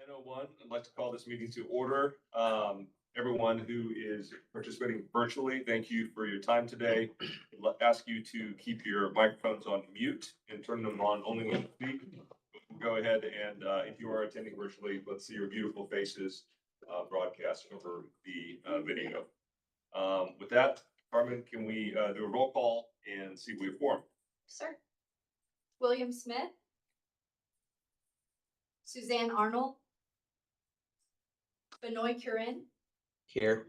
10:01. I'd like to call this meeting to order. Everyone who is participating virtually, thank you for your time today. I'll ask you to keep your microphones on mute and turn them on only when you speak. We'll go ahead and if you are attending virtually, let's see your beautiful faces broadcast over the video. With that, Carmen, can we do a roll call and see if we have quorum? Sir. William Smith. Suzanne Arnold. Benoit Curin. Here.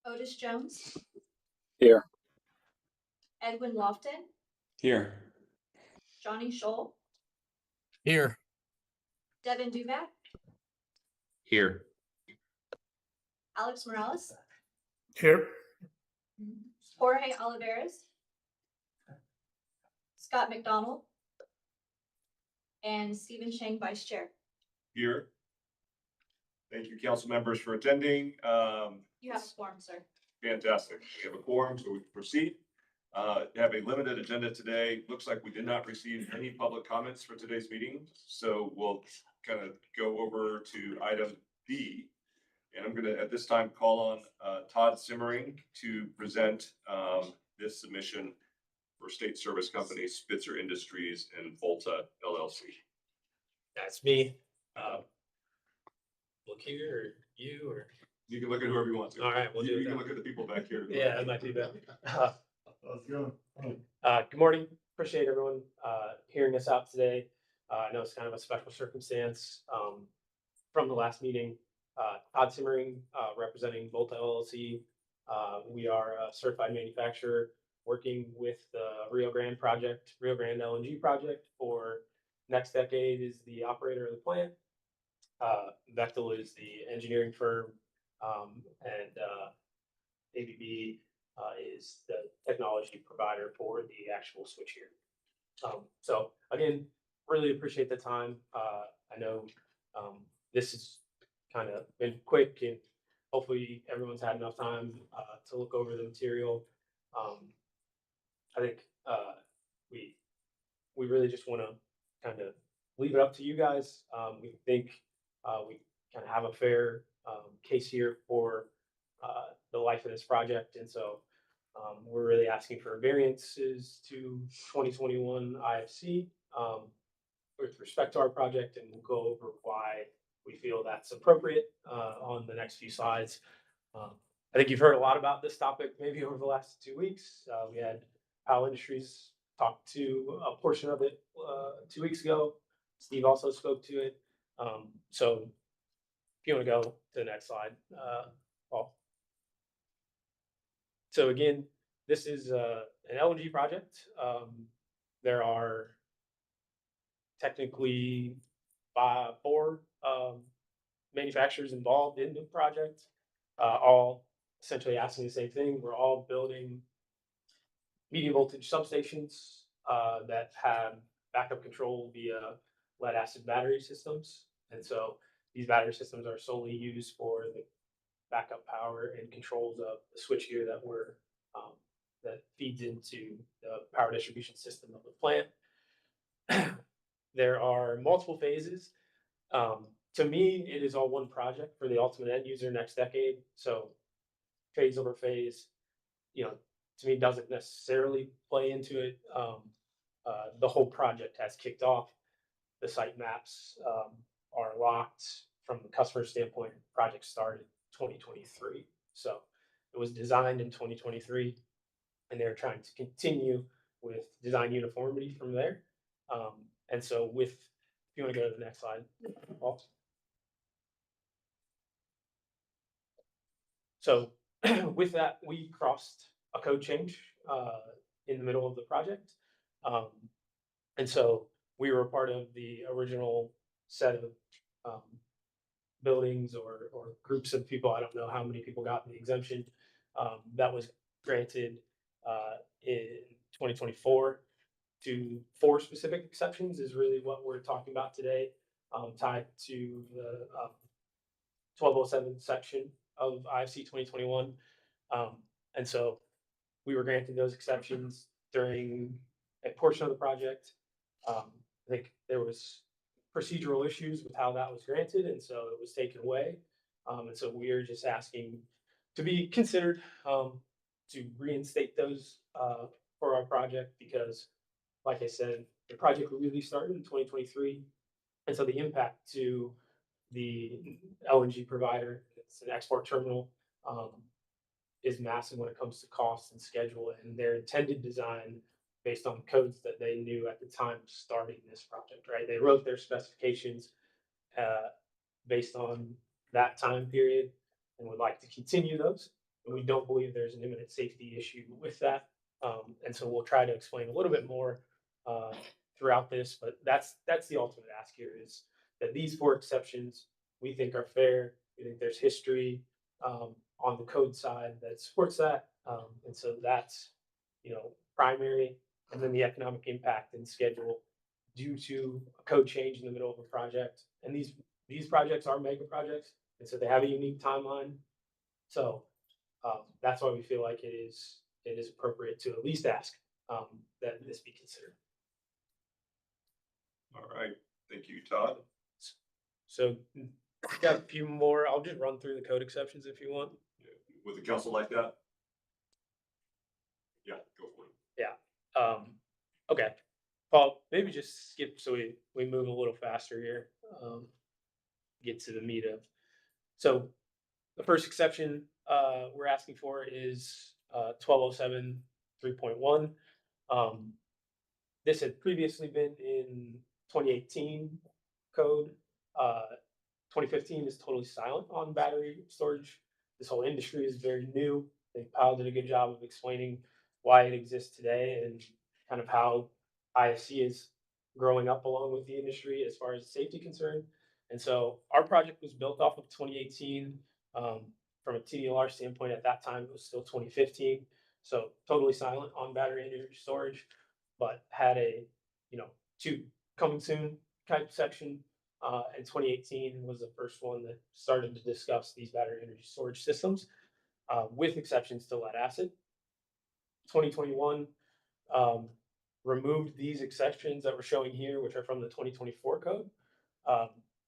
Otis Jones. Here. Edwin Lofton. Here. Johnny Scholl. Here. Devin Duvac. Here. Alex Morales. Here. Jorge Olivares. Scott McDonald. And Stephen Chang, Vice Chair. Here. Thank you, council members, for attending. You have a quorum, sir. Fantastic. We have a quorum, so we can proceed. Have a limited agenda today. Looks like we did not receive any public comments for today's meeting. So we'll kind of go over to item D. And I'm going to, at this time, call on Todd Simmering to present this submission for State Service Company, Spitzer Industries, and Volta LLC. That's me. Look here, or you, or You can look at whoever you want to. all right, we'll do You it. can Then. look at the people back here. Yeah, that might be better. Let's go. Good morning. Appreciate everyone hearing us out today. I know it's kind of a special circumstance from the last meeting. Todd Simmering, representing Volta LLC. We are a certified manufacturer working with the Rio Grande LNG project for Next Decade is the operator of the plant. Bechtel is the engineering firm, and ABB is the technology provider for the actual switchgear. So again, really appreciate the time. I know this has kind of been quick, and hopefully everyone's had enough time to look over the material. I think we really just want to kind of leave it up to you guys. We think we kind of have a fair case here for the life of this project, and so we're really asking for variances to 2021 IFC with respect to our project, and we'll go over why we feel that's appropriate on the next few slides. I think you've heard a lot about this topic maybe over the last 2 weeks. We had Powell Industries talk to a portion of it 2 weeks ago. Steve also spoke to it. So if you want to go to the next slide, Paul. So again, this is an LNG project. There are technically 4 manufacturers involved in the project, all essentially asking the same thing. We're all building medium voltage substations that have backup control via lead acid battery systems. And so these battery systems are solely used for the backup power and controls of the switchgear that feeds into the power distribution system of the plant. There are multiple phases. To me, it is all one project for the ultimate end user Next Decade. So phase over phase, to me, doesn't necessarily play into it. The whole project has kicked off. The site maps are locked from the customer standpoint. The project started 2023. So it was designed in 2023, and they're trying to continue with design uniformity from there. And so if you want to go to the next slide, Paul. So with that, we crossed a code change in the middle of the project. And so we were part of the original set of buildings or groups of people. I don't know how many people got the exemption that was granted in 2024 to 4 specific exceptions is really what we're talking about today, tied to the 1207 section of IFC 2021. And so we were granted those exceptions during a portion of the project. I think there was procedural issues with how that was granted, and so it was taken away. And so we are just asking to be considered to reinstate those for our project because, like I said, the project really started in 2023, and so the impact to the LNG provider, it's an export terminal, um, is massive when it comes to cost and schedule and their intended design based on codes that they knew at the time of starting this project, right? They wrote their specifications uh, based on that time period and would like to continue those. And we don't believe there's an imminent safety issue with that. And so we'll try to explain a little bit more uh, throughout this, but that's the ultimate ask here is that these 4 exceptions we think are fair. We think there's history on the code side that supports that. And so that's, primary. And then the economic impact and schedule due to a code change in the middle of a project. And these projects are mega projects, and so they have a unique timeline. So that's why we feel like it is appropriate to at least ask that this be considered. All right, thank you, Todd. So got a few more. I'll just run through the code exceptions if you want. Would the council like that? Yeah, go for it. Okay. Paul, maybe just skip so we move a little faster here. Get to the meat of. So the first exception we're asking for is 1207 3.1. This had previously been in 2018 code. 2015 is totally silent on battery storage. This whole industry is very new. Kyle did a good job of explaining why it exists today and kind of how IFC is growing up along with the industry as far as safety concerned. And so our project was built off of 2018. From a TDLR standpoint, at that time, it was still 2015. So totally silent on battery energy storage, but had a, 2 coming soon type section. And 2018 was the first one that started to discuss these battery energy storage systems with exceptions to lead acid. 2021 removed these exceptions that we're showing here, which are from the 2024 code.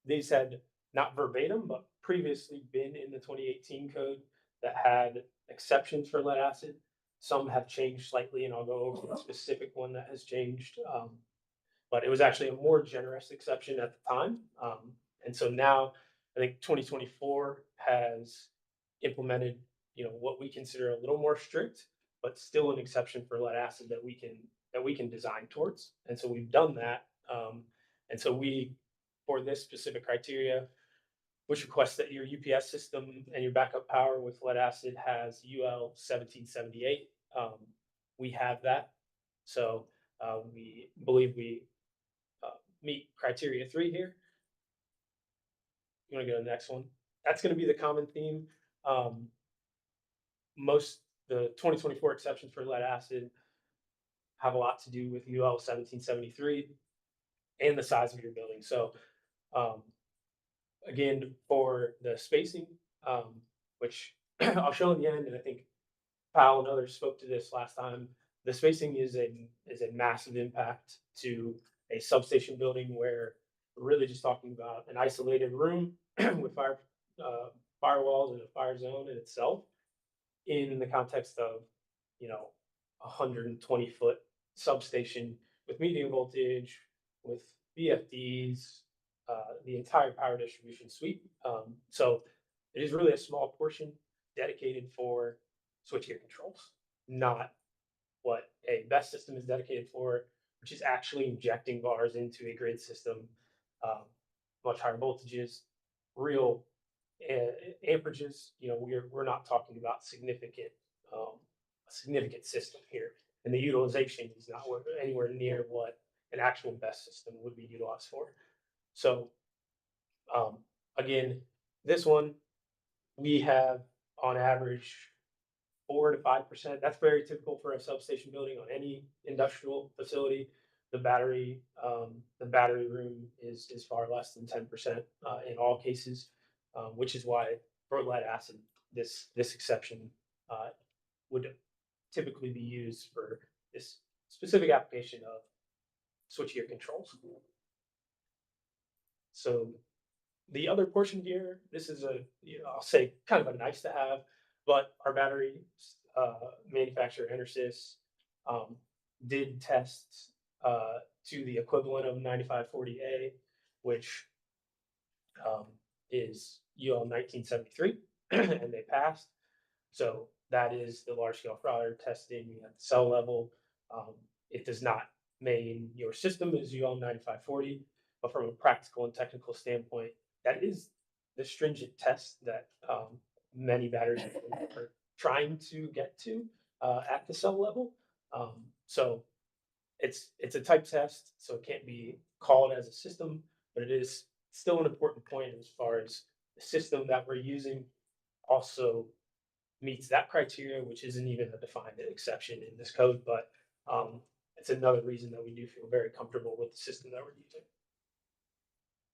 These had not verbatim, but previously been in the 2018 code that had exceptions for lead acid. Some have changed slightly, and I'll go over the specific one that has changed. But it was actually a more generous exception at the time. And so now I think 2024 has implemented, what we consider a little more strict, but still an exception for lead acid that we can design towards. And so we've done that. And so for this specific criteria, which requests that your UPS system and your backup power with lead acid has UL 1778. We have that. So we believe we meet criteria 3 here. You want to go to the next one? That's going to be the common theme. The 2024 exceptions for lead acid have a lot to do with UL 1773 and the size of your building. So again, for the spacing, which I'll show in the end, and I think Powell and others spoke to this last time, the spacing is a massive impact to a substation building where we're really just talking about an isolated room with firewalls and a fire zone in itself in the context of, 120-foot substation with medium voltage, with VFDs, the entire power distribution suite. So it is really a small portion dedicated for switchgear controls, not what a BESS system is dedicated for, which is actually injecting bars into a grid system, much higher voltages, real amperages. We're not talking about a significant system here, and the utilization is not anywhere near what an actual BESS system would be utilized for. So again, this one we have on average 4 to 5%. That's very typical for a substation building on any industrial facility. The battery room is far less than 10% in all cases, which is why for lead acid, this exception would typically be used for this specific application of switchgear controls. So the other portion here, this is I'll say kind of a nice to have, but our battery manufacturer Enersys did test to the equivalent of 9540A, which is UL 1973, and they passed. So that is the large scale frauder testing at the cell level. It does not mean your system is UL 9540, but from a practical and technical standpoint, that is the stringent test that many batteries are trying to get to at the cell level. So it's a type test, so it can't be called as a system, but it is still an important point as far as the system that we're using also meets that criteria, which isn't even a defined exception in this code, but it's another reason that we do feel very comfortable with the system that we're using.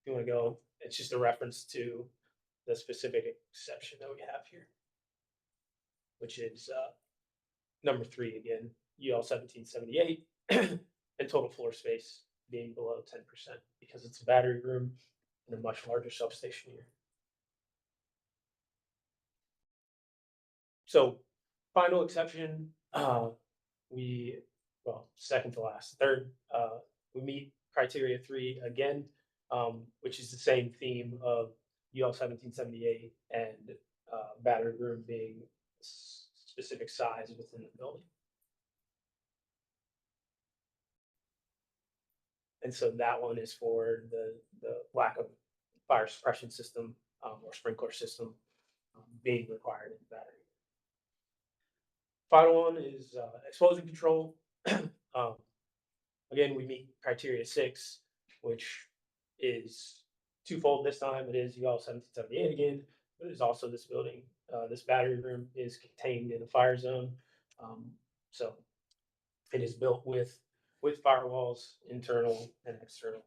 If you want to go, it's just a reference to the specific exception that we have here, which is number 3 again, UL 1778, and total floor space being below 10% because it's a battery room in a much larger substation here. So final exception, second to last, third, we meet criteria 3 again, which is the same theme of UL 1778 and battery room being specific size within the building. And so that one is for the lack of fire suppression system or sprinkler system being required in the battery. Final one is explosion control. Again, we meet criteria 6, which is twofold this time. It is UL 1778 again, but it's also this building, this battery room is contained in a fire zone. So it is built with firewalls, internal and external,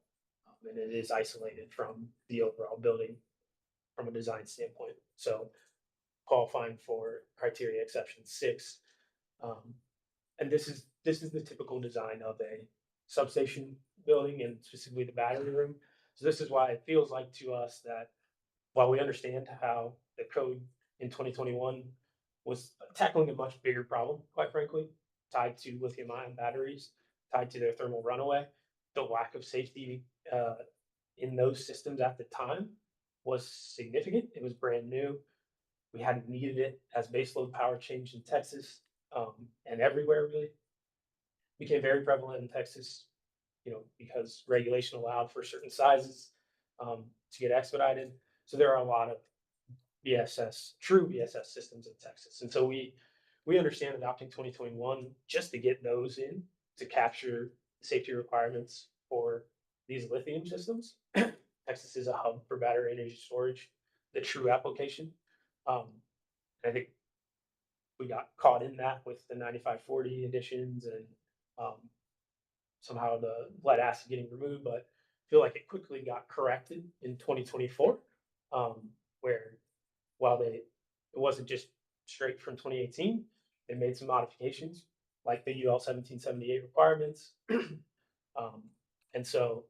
and it is isolated from the overall building from a design standpoint. So qualifying for criteria exception 6. And this is the typical design of a substation building and specifically the battery room. So this is why it feels like to us that while we understand how the code in 2021 was tackling a much bigger problem, quite frankly, tied to lithium-ion batteries, tied to their thermal runaway, the lack of safety in those systems at the time was significant. It was brand new. We hadn't needed it as baseload power changed in Texas and everywhere really. Became very prevalent in Texas, because regulation allowed for certain sizes to get expedited. So there are a lot of true BSS systems in Texas. And so we understand adopting 2021 just to get those in to capture safety requirements for these lithium systems. Texas is a hub for battery energy storage, the true application. I think we got caught in that with the 9540 additions and somehow the lead acid getting removed, but I feel like it quickly got corrected in 2024, where while it wasn't just straight from 2018, they made some modifications like the UL 1778 requirements. And so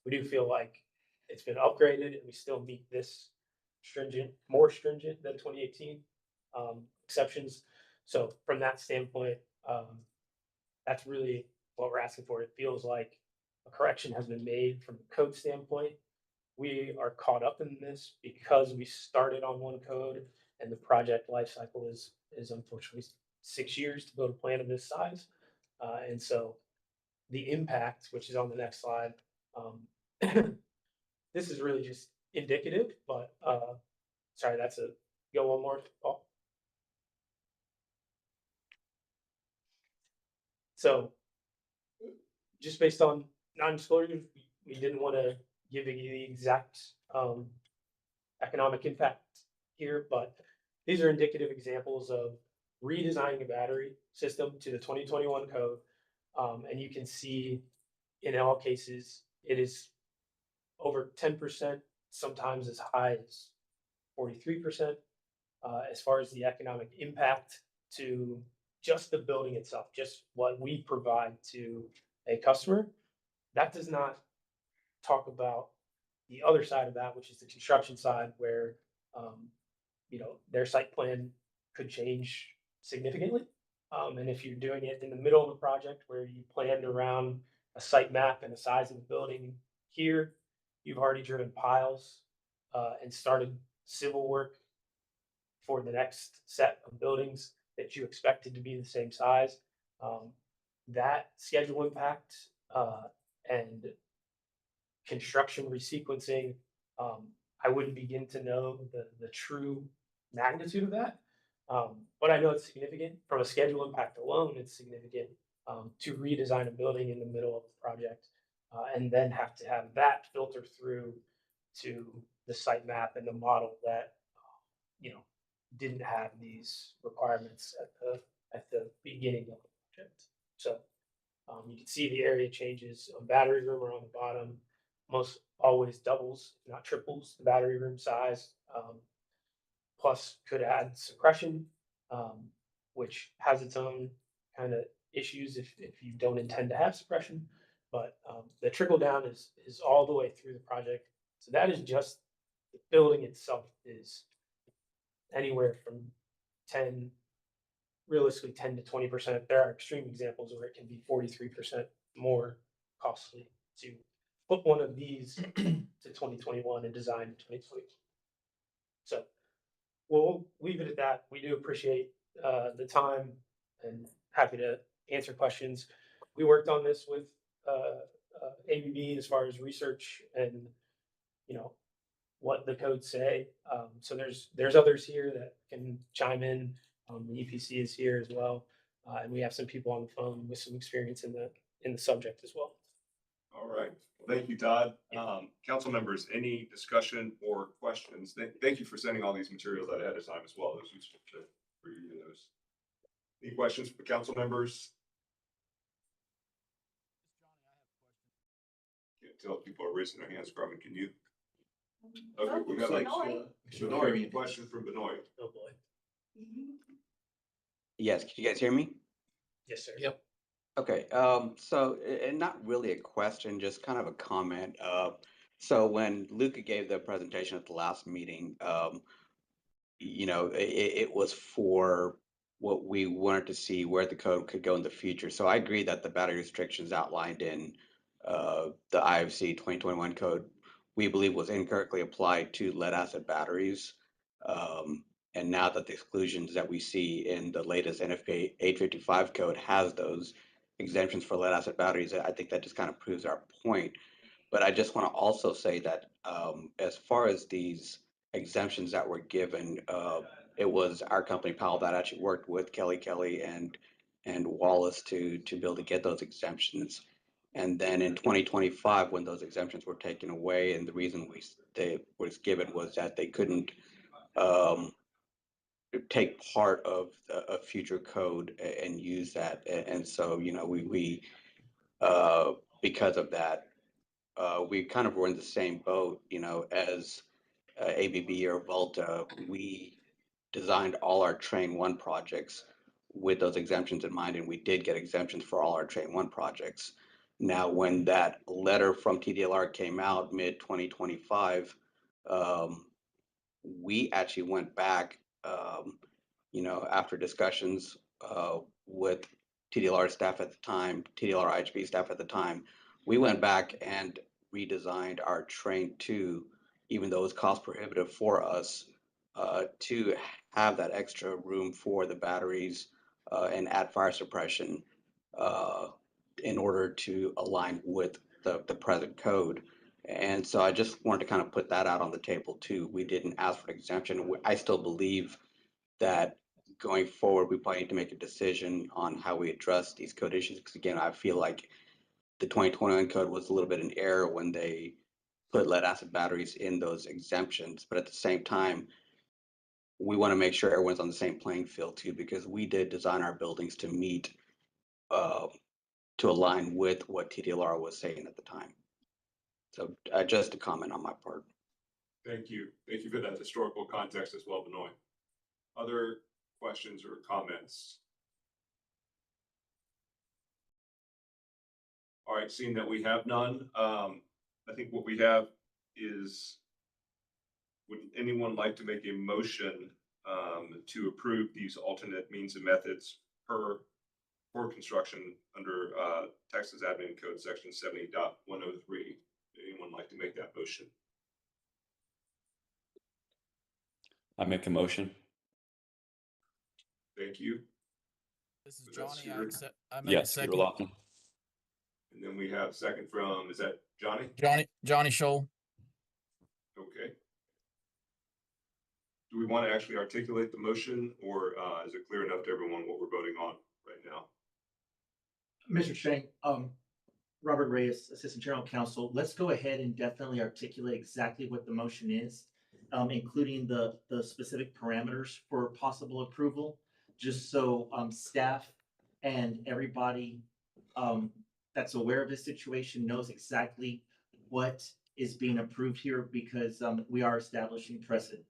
we do feel like it's been upgraded and we still meet this more stringent than 2018 exceptions. So from that standpoint, that's really what we're asking for. It feels like a correction has been made from a code standpoint. We are caught up in this because we started on one code and the project lifecycle is unfortunately 6 years to build a plant of this size. And so the impact, which is on the next slide, this is really just indicative, but sorry, go one more, Paul. So just based on non-disclosure, we didn't want to give you the exact economic impact here, but these are indicative examples of redesigning a battery system to the 2021 code. And you can see in all cases, it is over 10%, sometimes as high as 43%, as far as the economic impact to just the building itself, just what we provide to a customer. That does not talk about the other side of that, which is the construction side, where their site plan could change significantly. And if you're doing it in the middle of a project where you planned around a site map and the size of the building here, you've already driven piles and started civil work for the next set of buildings that you expected to be the same size. That schedule impact and construction resequencing, I wouldn't begin to know the true magnitude of that. But I know it's significant. From a schedule impact alone, it's significant to redesign a building in the middle of the project and then have to have that filter through to the site map and the model that didn't have these requirements at the beginning of the project. So you can see the area changes. A battery room are on the bottom, most always doubles, if not triples, the battery room size. Plus could add suppression, which has its own kind of issues if you don't intend to have suppression. But the trickle down is all the way through the project. So that is just the building itself is anywhere from 10, realistically 10 to 20%. There are extreme examples where it can be 43% more costly to put one of these to 2021 and design to 2020. So we'll leave it at that. We do appreciate the time and happy to answer questions. We worked on this with ABB as far as research and what the codes say. So there's others here that can chime in. The EPC is here as well, and we have some people on the phone with some experience in the subject as well. All right. Well, thank you, Todd. Council members, any discussion or questions? Thank you for sending all these materials ahead of time as well. It was useful to review those. Any questions for council members? Can't tell if people are raising their hands. Carmen, can you? Okay, we got Benoit. Any question from Benoit? Oh boy. Yes, can you guys hear me? Yes, sir. Yep. Okay, so, and not really a question, just kind of a comment. So when Luca gave the presentation at the last meeting, it was for what we wanted to see where the code could go in the future. So I agree that the battery restrictions outlined in the IFC 2021 code, we believe was incorrectly applied to lead acid batteries. And now that the exclusions that we see in the latest NFPA 855 code has those exemptions for lead acid batteries, I think that just kind of proves our point. But I just want to also say that as far as these exemptions that were given, it was our company, Powell, that actually worked with Kelly and Wallace to be able to get those exemptions. And then in 2025, when those exemptions were taken away, and the reason they was given was that they couldn't take part of a future code and use that. And so, we because of that, we kind of were in the same boat, as ABB or Volta. We designed all our Train 1 projects with those exemptions in mind, and we did get exemptions for all our Train 1 projects. Now, when that letter from TDLR came out mid-2025, we actually went back, after discussions with TDLR staff at the time, TDLR IHB staff at the time, we went back and redesigned our Train 2, even though it was cost prohibitive for us, to have that extra room for the batteries and add fire suppression in order to align with the present code. And so I just wanted to kind of put that out on the table too. We didn't ask for an exemption. I still believe that going forward, we probably need to make a decision on how we address these code issues. Because again, I feel like the 2021 code was a little bit in error when they put lead acid batteries in those exemptions. But at the same time, we want to make sure everyone's on the same playing field too, because we did design our buildings to meet, to align with what TDLR was saying at the time. So just a comment on my part. Thank you. Thank you for that historical context as well, Benoit. Other questions or comments? All right, seeing that we have none, I think what we have is, would anyone like to make a motion to approve these alternate means and methods for construction under Texas Admin Code Section 70.103? Anyone like to make that motion? I make a motion. Thank you. This is Was that Johnny. Scooter? I make a Yes, Scooter second. Lofton. And then we have second from, is that Johnny? Johnny Scholl. Okay. Do we want to actually articulate the motion, or is it clear enough to everyone what we're voting on right now? Mr. Chang, Robert Reyes, Assistant General Counsel, let's go ahead and definitely articulate exactly what the motion is, including the specific parameters for possible approval, just so staff and everybody that's aware of this situation knows exactly what is being approved here, because we are establishing precedent.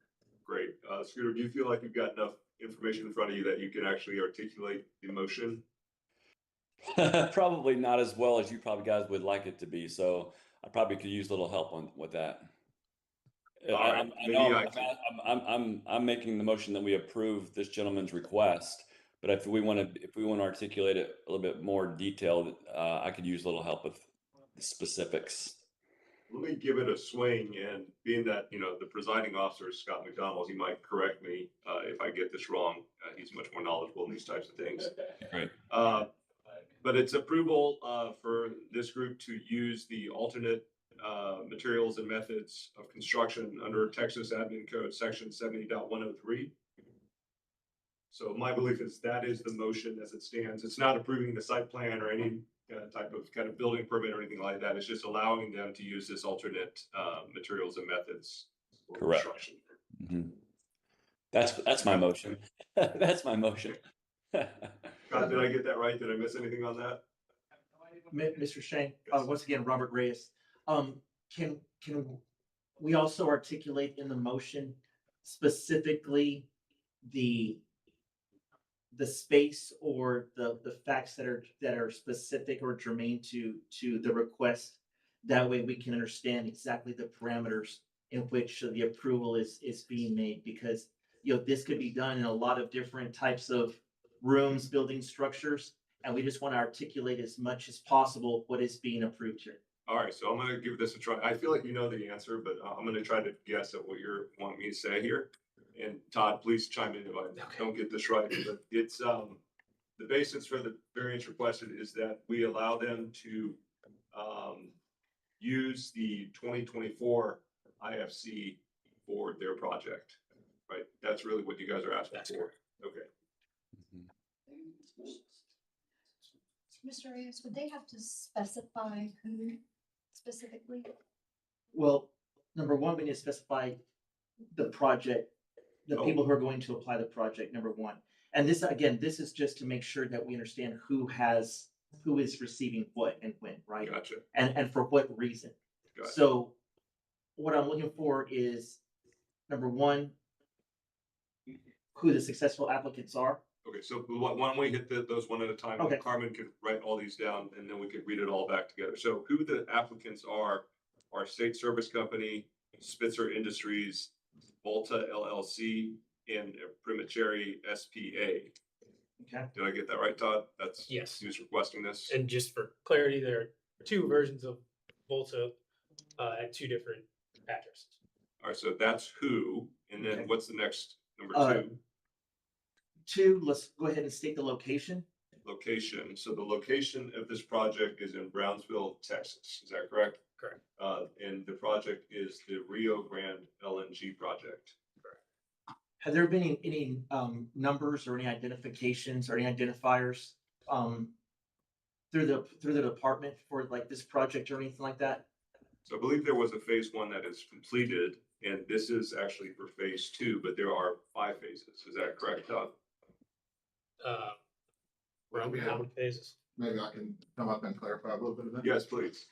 Great. Scooter, do you feel like you've got enough information in front of you that you can actually articulate the motion? Probably not as well as you probably guys would like it to be. So I probably could use a little help with that. All right, I'm making the motion that we approve this gentleman's request. But if we want to articulate it a little bit more detailed, I could use a little help with the specifics. Let me give it a swing, and being that, you know, the presiding officer is Scott McDonald, he might correct me if I get this wrong. He's much more knowledgeable in these types of things. Great. But it's approval for this group to use the alternate materials and methods of construction under Texas Admin Code Section 70.103. So my belief is that is the motion as it stands. It's not approving the site plan or any type of kind of building permit or anything like that. It's just allowing them to use this alternate materials and methods for Correct. construction. Mm-hmm. That's my motion. That's my motion. God, did I get that right? Did I miss anything on that? Mr. Shane, once again, Robert Reyes, can we also articulate in the motion specifically the space or the facts that are specific or germane to the request? That way we can understand exactly the parameters in which the approval is being made, because, you know, this could be done in a lot of different types of rooms, building structures, and we just want to articulate as much as possible what is being approved here. All right, so I'm going to give this a try. I feel like you know the answer, but I'm going to try to guess at what you're wanting me to say here. And Todd, please chime in if I don't get this right. But it's the basis for the variance requested is that we allow them to use the 2024 IFC for their project, right? That's really what you guys are asking for. Okay. Mr. Reyes, would they have to specify who specifically? Well, number one, we need to specify the project, the people who are going to apply the project, number one. And this, again, this is just to make sure that we understand who is receiving what and when, right? Gotcha. And for what reason. Gotcha. So what I'm looking for is, number one, who the successful applicants are. Okay, so why don't we hit those one at a time? Okay. Carmen can write all these down and then we can read it all back together. So who the applicants are State Service Company, Spitzer Industries, Volta LLC, and Primacheri SPA. Okay. Did I get that right, Todd? That's Yes. who's requesting this? And just for clarity, there are two versions of Volta at two different addresses. All right, so that's who, and then Okay. what's the next number two? Two, let's go ahead and state the location. Location. So the location of this project is in Brownsville, Texas. Is that correct? Correct. And the project is the Rio Grande LNG project. Have there been any numbers or any identifications or any identifiers through the department for like this project or anything like that? So I believe there was a phase one that is completed, and this is actually for phase two, but there are 5 phases. Is that correct, Todd? How many phases? Maybe I can come up and clarify a little bit of that. Yes, please.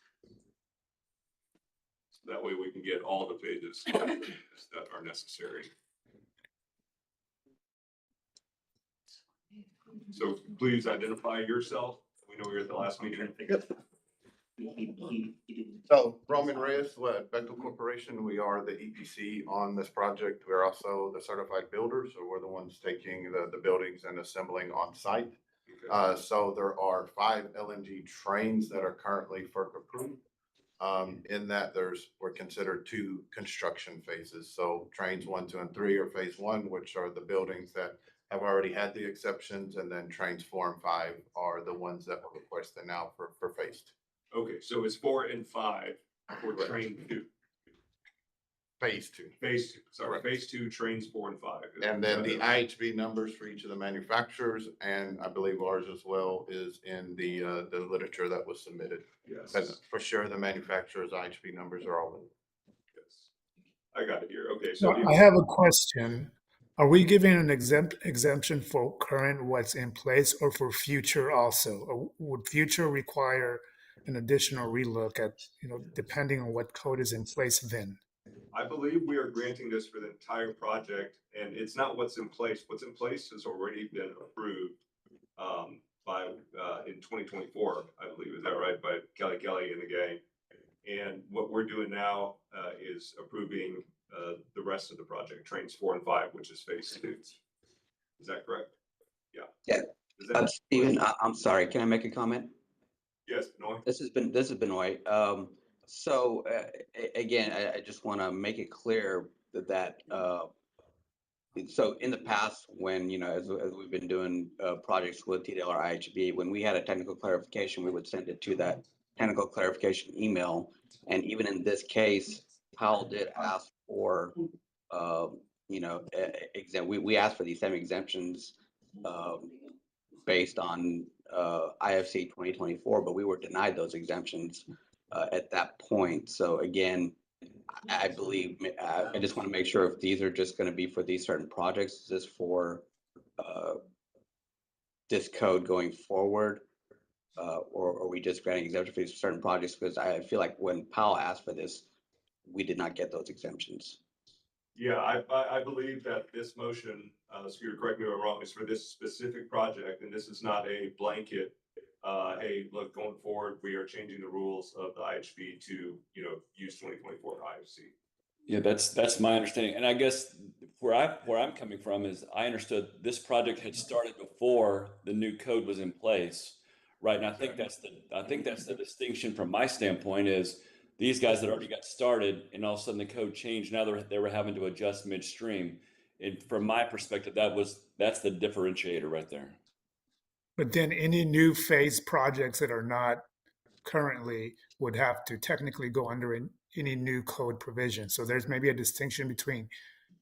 That way we can get all the phases that are necessary. So please identify yourself. We know you're at the last meeting. he didn't. So Roman Reyes, with Bechtel Corporation, we are the EPC on this project. We're also the certified builders, so we're the ones taking the buildings and assembling on site. So there are 5 LNG trains that are currently FERC approved. In that we're considered 2 construction phases. So trains 1, 2, and 3 are phase 1, which are the buildings that have already had the exceptions, and then trains 4 and 5 are the ones that we're requesting now for phase 2. Okay, so it's 4 and 5 for train 2. Phase 2. Phase 2, sorry, Correct. phase 2, trains 4 and 5. And then the IHB numbers for each of the manufacturers, and I believe ours as well, is in the literature that was submitted. Yes. But for sure, the manufacturers' IHB numbers are all in. Yes. I got it here. Okay, So so I have a question. Are we giving an exemption for current what's in place or for future also? Or would future require an additional relook at, depending on what code is in place then? I believe we are granting this for the entire project, and it's not what's in place. What's in place has already been approved by in 2024, I believe. Is that right? By Kelly and the gang. And what we're doing now is approving the rest of the project, trains 4 and 5, which is phase 2. Is that correct? Yeah. Yeah. Is that Stephen, I'm sorry, can I make a comment? yes, Benoit? This has Benoit. So again, I just want to make it clear that so in the past, when as we've been doing projects with TDLR IHB, when we had a technical clarification, we would send it to that technical clarification email. And even in this case, Powell did ask for we asked for these same exemptions based on IFC 2024, but we were denied those exemptions at that point. So again, I believe, I just want to make sure if these are just going to be for these certain projects, is this for this code going forward? Or are we just granting exemption for these certain projects? Because I feel like when Powell asked for this, we did not get those exemptions. Yeah, I believe that this motion, Scooter, correct me if I'm wrong, is for this specific project, and this is not a blanket. Hey, look, going forward, we are changing the rules of the IHB to, use 2024 IFC. Yeah, that's my understanding. And I guess where I'm coming from is I understood this project had started before the new code was in place. Right. And I think that's the distinction from my standpoint is these guys that already got started and all of a sudden the code changed. Now they were having to adjust midstream. And from my perspective, that's the differentiator right there. But then any new phase projects that are not currently would have to technically go under any new code provision. So there's maybe a distinction between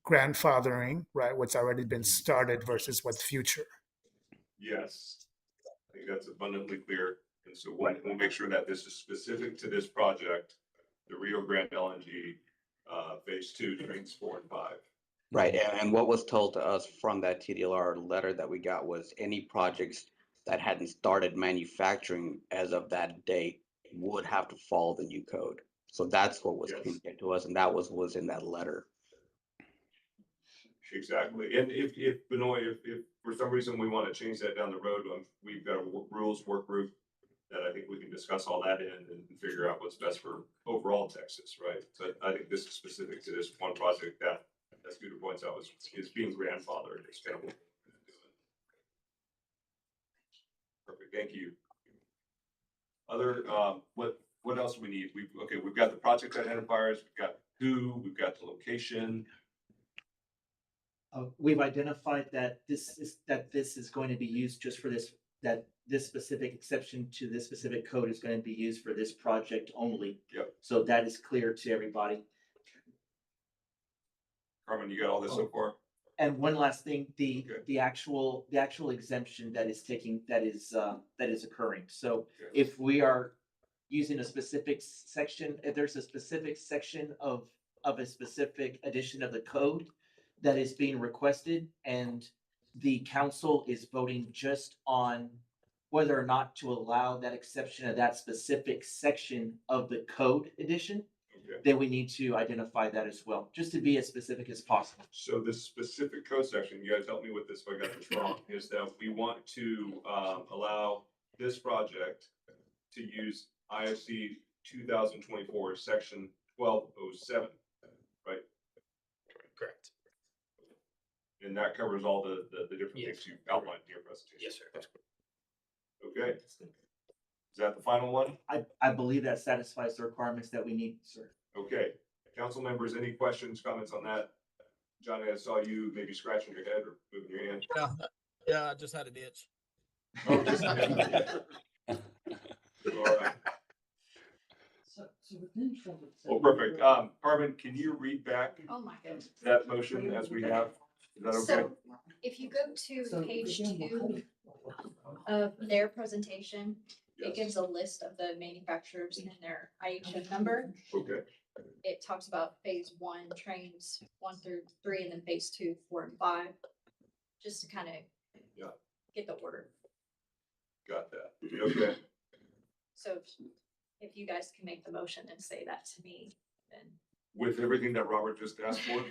grandfathering, right, what's already been started versus what's future. Yes, I think that's abundantly clear. And so we'll make sure that this is specific to this project, the Rio Grande LNG phase 2, trains 4 and 5. Right. And what was told to us from that TDLR letter that we got was any projects that hadn't started manufacturing as of that date would have to follow the new code. So that's what was communicated to us, and that was in that letter. Exactly. And if Benoit, if for some reason we want to change that down the road, we've got a rules work group that I think we can discuss all that in and figure out what's best for overall Texas, right? So I think this is specific to this one project that, as Scooter points out, is being grandfathered. It's kind of what we're doing. Perfect. Thank you. Other what else do we need? We've got the project identifiers, we've got who, we've got the location. We've identified that this is going to be used just for this, that this specific exception to this specific code is going to be used for this project only. Yep. So that is clear to everybody. Carmen, you got all this so far? And one last thing, the actual exemption that is occurring. So if we are using a specific section, if there's a specific section of a specific edition of the code that is being requested, and the council is voting just on whether or not to allow that exception of that specific section of the code edition, then we need to identify that as well, just to be as specific as possible. So this specific code section, you guys help me with this if I got this wrong, is that we want to allow this project to use IFC 2024, section 1207, right? Correct. And that covers all the different Yes. things you outlined in your presentation. Yes, sir. Okay, is that the final one? I believe that satisfies the requirements that we need, sir. Okay, council members, any questions, comments on that? Johnny, I saw you maybe scratching your head or moving your hand. Yeah, I just had a ditch. Oh, just- All right. Well, perfect. Carmen, can you read back Oh, my goodness. that motion as we have? Is that okay? So if you go to page 2 of their presentation, it Yes. gives a list of the manufacturers and their IHN number. Okay, It talks about phase 1, trains 1 through 3, and then phase 2, 4, and 5. Just to kind of Yeah. get the order. got that. Okay, So if you guys can make the motion and say that to me, then. with everything that Robert just asked for.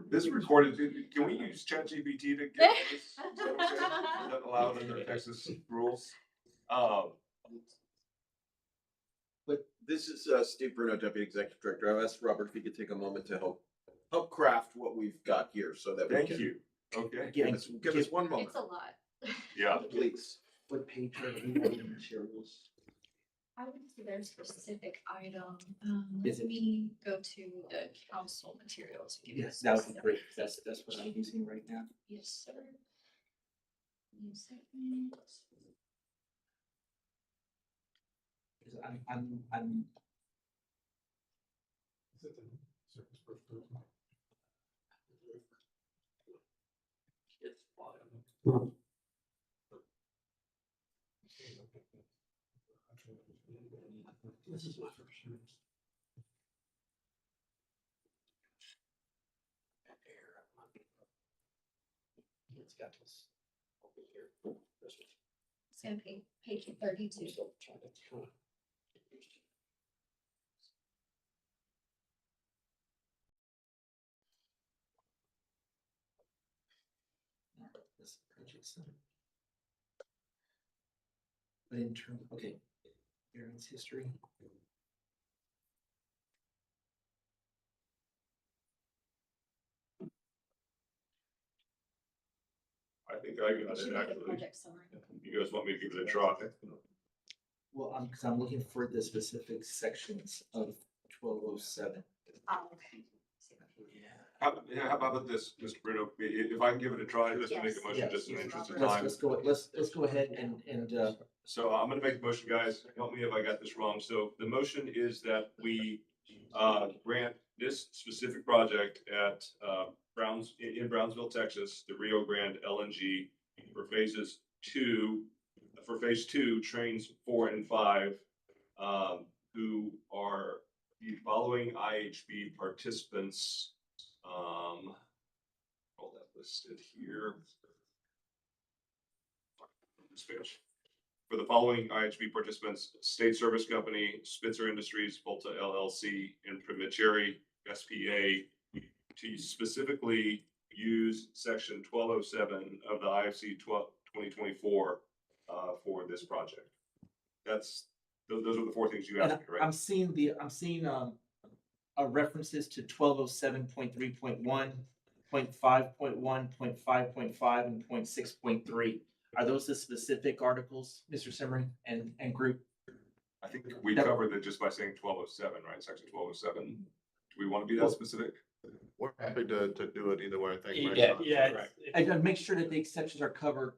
This is recorded, can we use ChatGPT to get this? Is that okay? Is that allowed under Texas rules? This is Steve Bruno, Deputy Executive Director. I've asked Robert if he could take a moment to help craft what we've got here so that we Thank can. you. Okay, Give us one moment, It's a lot. yeah. please. What page are we on materials? I would say their specific item. Is Let it- me go to the council materials. Give you Yes, that would be specific- great. That's what I'm using right now. Yes, sir. Give me a second. Because I'm. This is my first year. It's got this over here. This one. It's gonna be page 32. This project center. But in terms, okay, variance history. I think I It got should it be the actually. project summary. You guys want me to give it a try? Well, because I'm looking for the specific sections of 1207. Oh, okay. How about this, Mr. Bruno? If I can give it a try, let's make a motion Yes. just in the interest of Let's, time. let's go ahead and, So I'm gonna make a motion, guys. Help me if I got this wrong. So the motion is that we grant this specific project at in Brownsville, Texas, the Rio Grande LNG for phase 2, trains 4 and 5, who are the following IHB participants. All that listed here. This page. For the following IHB participants, State Service Company, Spitzer Industries, Volta LLC, and Primacheri SPA, to specifically use section 1207 of the IFC 2024 for this project. Those are the 4 things you asked and me, right? I'm seeing references to 1207.3.1, 0.5.1, 0.5.5, and 0.6.3. Are those the specific articles, Mr. Simmering and group? I think we covered it just by saying 1207, right? Section 1207. Do we want to be that specific? We're happy to do it either way. I think. Yeah, Mike's yeah. correct. And make sure that the exceptions are covered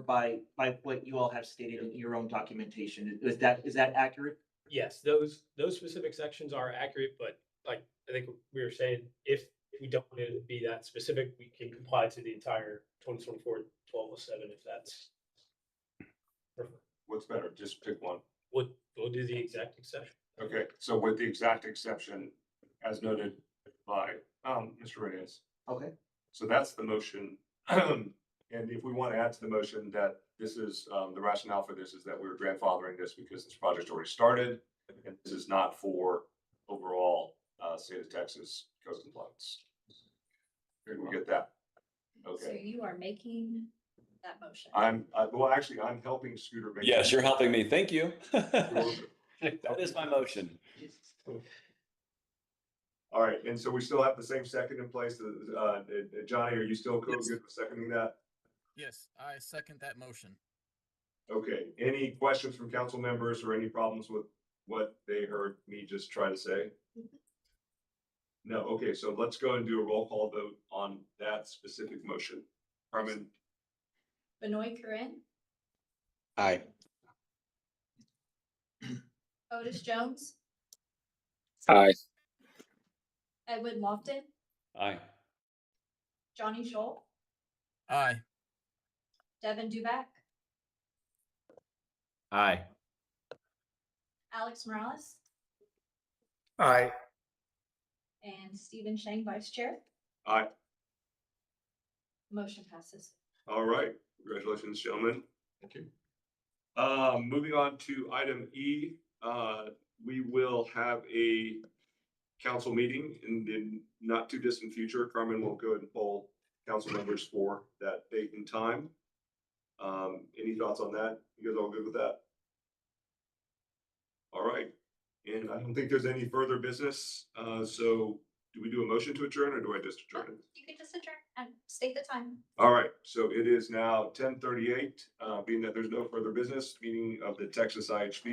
by what you all have stated in your own documentation. Is that accurate? Yes, those specific sections are accurate, but like I think we were saying, if we don't want it to be that specific, we can comply to the entire 2024 1207 if that's. What's better? Just pick one. We'll do the exact exception. Okay, so with the exact exception as noted by Mr. Reyes. Okay. So that's the motion. And if we want to add to the motion that this is, the rationale for this is that we're grandfathering this because this project already started. And this is not for overall state of Texas code compliance. Here, we get that. So Okay, you are making that motion. Well, actually, I'm helping Scooter. make Yes, the- you're helping me. Thank you. welcome. That is my motion. All right, and so we still have the same second in place. Johnny, are you still good Yes. with seconding that? Yes, I second that motion. Okay, any questions from council members or any problems with what they heard me just try to say? No, okay, so let's go and do a roll call vote on that specific motion. Carmen, Benoit Corinne, Aye. Otis Jones, Aye. Edwin Lofton, Aye. Johnny Scholl, Aye. Devin Duback, Aye. Alex Morales, Aye. and Stephen Shang, Vice Chair. aye. Motion passes. All right, congratulations, gentlemen. Thank you. Moving on to item E, we will have a council meeting in the not too distant future. Carmen will go ahead and poll council members for that date and time. Any thoughts on that? You guys all good with that? All right, and I don't think there's any further business, so do we do a motion to adjourn or do I just adjourn it? You can just adjourn and state the time. All right, so it is now 10:38, being that there's no further business, meeting of the Texas IHB